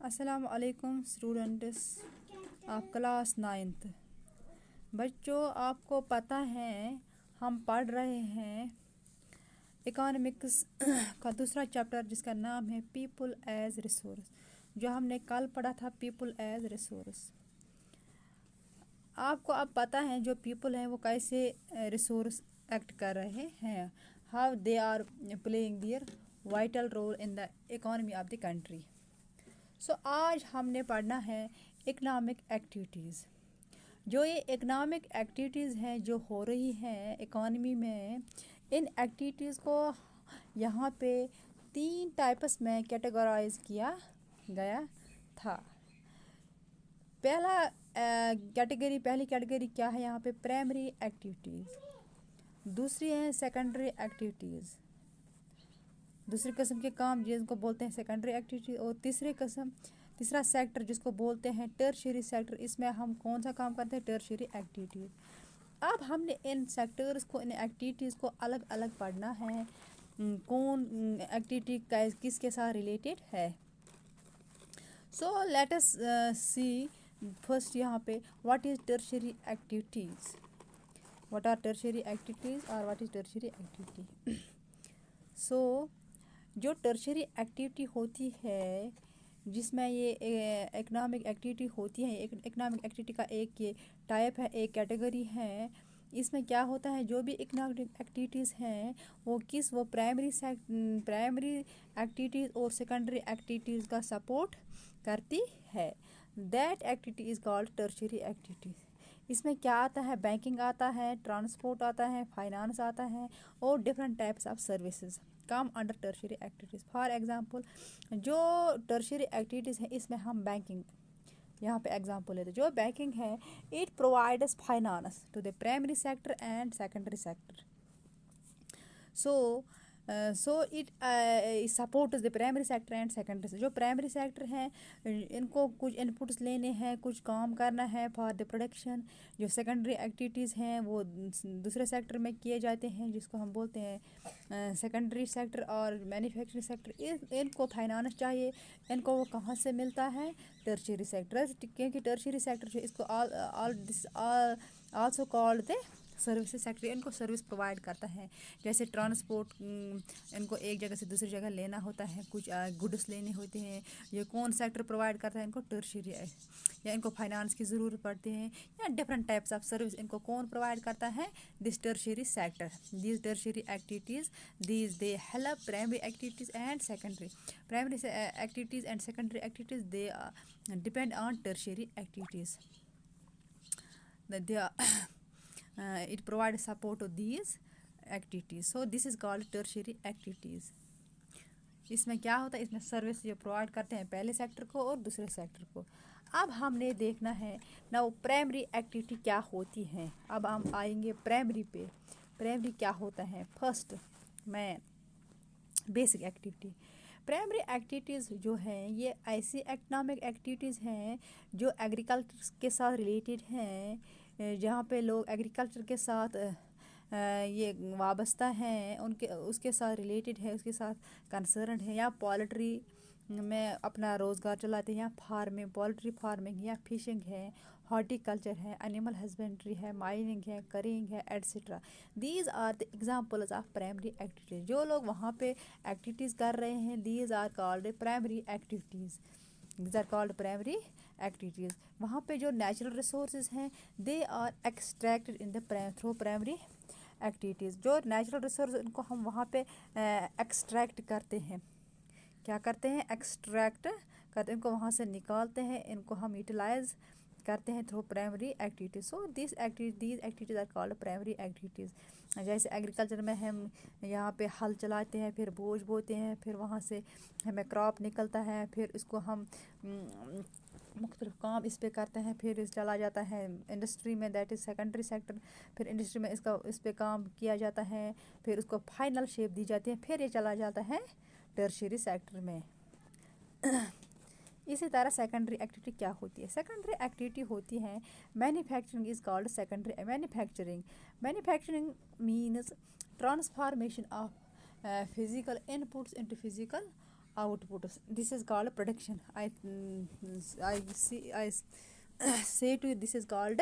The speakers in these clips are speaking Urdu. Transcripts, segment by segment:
السلام علیکم اسٹوڈنٹس آپ کلاس 9th بچوں، آپ کو پتہ ہے ہم پڑھ رہے ہیں اکنامکس کا دوسرا چیپٹر جس کا نام ہے پیپل ایز ریسورس، جو ہم نے کل پڑھا تھا پیپل ایز ریسورس۔ آپ کو اب پتہ ہے جو پیپل ہیں وہ کیسے ریسورس ایکٹ کر رہے ہیں، how they are playing their vital role in the economy of the country. آج ہم نے پڑھنا ہے اکنامک ایکٹیویٹیز۔ جو یہ اکنامک ایکٹیویٹیز ہیں جو ہو رہی ہیں اکانومی میں، ان ایکٹیویٹیز کو یہاں پہ 3 ٹائپس میں کیٹیگرائز کیا گیا تھا۔ پہلی کیٹیگری کیا ہے یہاں پہ؟ Primary activities. دوسری ہے سیکنڈری ایکٹیویٹیز، دوسری قسم کے کام جن کو بولتے ہیں سیکنڈری ایکٹیویٹی، اور تیسرا سیکٹر جس کو بولتے ہیں ٹرشری سیکٹر، اس میں ہم کون سا کام کرتے ہیں؟ Tertiary activities. اب ہم نے ان سیکٹرز کو، ان ایکٹیویٹیز کو الگ الگ پڑھنا ہے، کون ایکٹیویٹی کس کے ساتھ ریلیٹڈ ہے۔ لیٹ اس سی فرسٹ یہاں پہ what is tertiary activities, what are tertiary activities اور واٹ از ٹرشری ایکٹیویٹی۔ جو ٹرشری ایکٹیویٹی ہوتی ہے جس میں یہ اکنامک ایکٹیویٹی ہوتی ہے، اکنامک ایکٹیویٹی کا ایک یہ ٹائپ ہے، ایک کیٹیگری ہے۔ اس میں کیا ہوتا ہے؟ جو بھی اکنامک ایکٹیویٹیز ہیں وہ پرائمری ایکٹیویٹیز اور سیکنڈری ایکٹیویٹیز کا سپورٹ کرتی ہے۔ That activity is called tertiary activities. اس میں کیا آتا ہے؟ بینکنگ آتا ہے، ٹرانسپورٹ آتا ہے، فائنانس آتا ہے، اور different types of services come under tertiary activities. For example جو ٹرشری ایکٹیویٹیز ہیں اس میں ہم بینکنگ یہاں پہ ایگزامپل لیتے ہیں۔ جو بینکنگ ہے it provides finance to the primary sector and secondary sector. It supports the primary sector and secondary sector. جو پرائمری سیکٹر ہیں ان کو کچھ انپٹس لینے ہیں، کچھ کام کرنا ہے فار دا پروڈکشن۔ جو سیکنڈری ایکٹیویٹیز ہیں وہ دوسرے سیکٹر میں کیے جاتے ہیں جس کو ہم بولتے ہیں سیکنڈری سیکٹر اور مینوفیکچرنگ سیکٹر۔ ان کو فائنانس چاہیے، ان کو وہ کہاں سے ملتا ہے؟ ٹرشری سیکٹر، کیونکہ ٹرشری سیکٹر جو اس کو آلسو کالڈ دے سروسز سیکٹر، ان کو سروس پرووائڈ کرتا ہے۔ جیسے ٹرانسپورٹ، ان کو ایک جگہ سے دوسری جگہ لینا ہوتا ہے، کچھ گڈس لینے ہوتے ہیں، یہ کون سیکٹر پرووائڈ کرتا ہے؟ ان کو ٹرشری، یا ان کو فائنانس کی ضرورت پڑتی ہے، یا ڈفرینٹ ٹائپس آف سروس ان کو کون پرووائڈ کرتا ہے؟ This tertiary sector. These tertiary activities they help primary activities and secondary activities and secondary activities. They depend on tertiary activities. It provides support to these activities. So this is called tertiary activities. اس میں کیا ہوتا ہے؟ اس میں سروس جو پرووائڈ کرتے ہیں پہلے سیکٹر کو اور دوسرے سیکٹر کو۔ اب ہم نے دیکھنا ہے نا پرائمری ایکٹیویٹی کیا ہوتی ہیں۔ اب ہم آئیں گے پرائمری پہ۔ پرائمری کیا ہوتا ہے؟ First basic activity. Primary activities جو ہیں یہ ایسی اکنامک ایکٹیویٹیز ہیں جو ایگریکلچر کے ساتھ ریلیٹڈ ہیں، جہاں پہ لوگ ایگریکلچر کے ساتھ یہ وابستہ ہیں، اس کے ساتھ ریلیٹڈ ہے، اس کے ساتھ کنسرنڈ ہے، یا پولٹری میں اپنا روزگار چلاتے ہیں، یا فارمنگ، پولٹری فارمنگ، یا فشنگ ہے، ہارٹی کلچر ہے، اینیمل ہسبینڈری ہے، مائننگ ہے، کریںگ ہے، etcetera. These are the examples of primary activities. جو لوگ وہاں پہ ایکٹیویٹیز کر رہے ہیں these are called primary activities. These are called primary activities. وہاں پہ جو نیچرل ریسورسز ہیں they are extracted in the through primary activities. جو نیچرل ریسورس ان کو ہم وہاں پہ ایکسٹریکٹ کرتے ہیں، کیا کرتے ہیں؟ ایکسٹریکٹ کرتے ہیں، ان کو وہاں سے نکالتے ہیں، ان کو ہم یوٹیلائز کرتے ہیں through primary activities. These activities are called primary activities. جیسے ایگریکلچر میں ہم یہاں پہ ہل چلاتے ہیں، پھر بوجھ بوتے ہیں، پھر وہاں سے ہمیں کراپ نکلتا ہے، پھر اس کو ہم مختلف کام اس پہ کرتے ہیں، پھر چلا جاتا ہے انڈسٹری میں، دیٹ از سیکنڈری سیکٹر۔ پھر انڈسٹری میں اس پہ کام کیا جاتا ہے، پھر اس کو فائنل شیپ دی جاتی ہے، پھر یہ چلا جاتا ہے ٹرشری سیکٹر میں۔ اسی طرح سیکنڈری ایکٹیویٹی کیا ہوتی ہے؟ سیکنڈری ایکٹیویٹی ہوتی ہے manufacturing is called secondary manufacturing. Manufacturing means transformation of physical inputs into physical outputs. This is called production. I say to you, this is called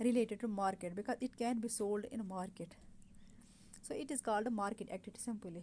related to market, because it can be sold in market. So it is called market activity simply.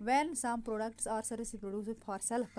When some products or services produced for self,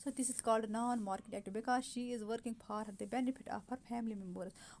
So this is called non-market activity because she is working for the benefit of her family members.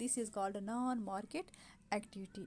this is called non-market activity.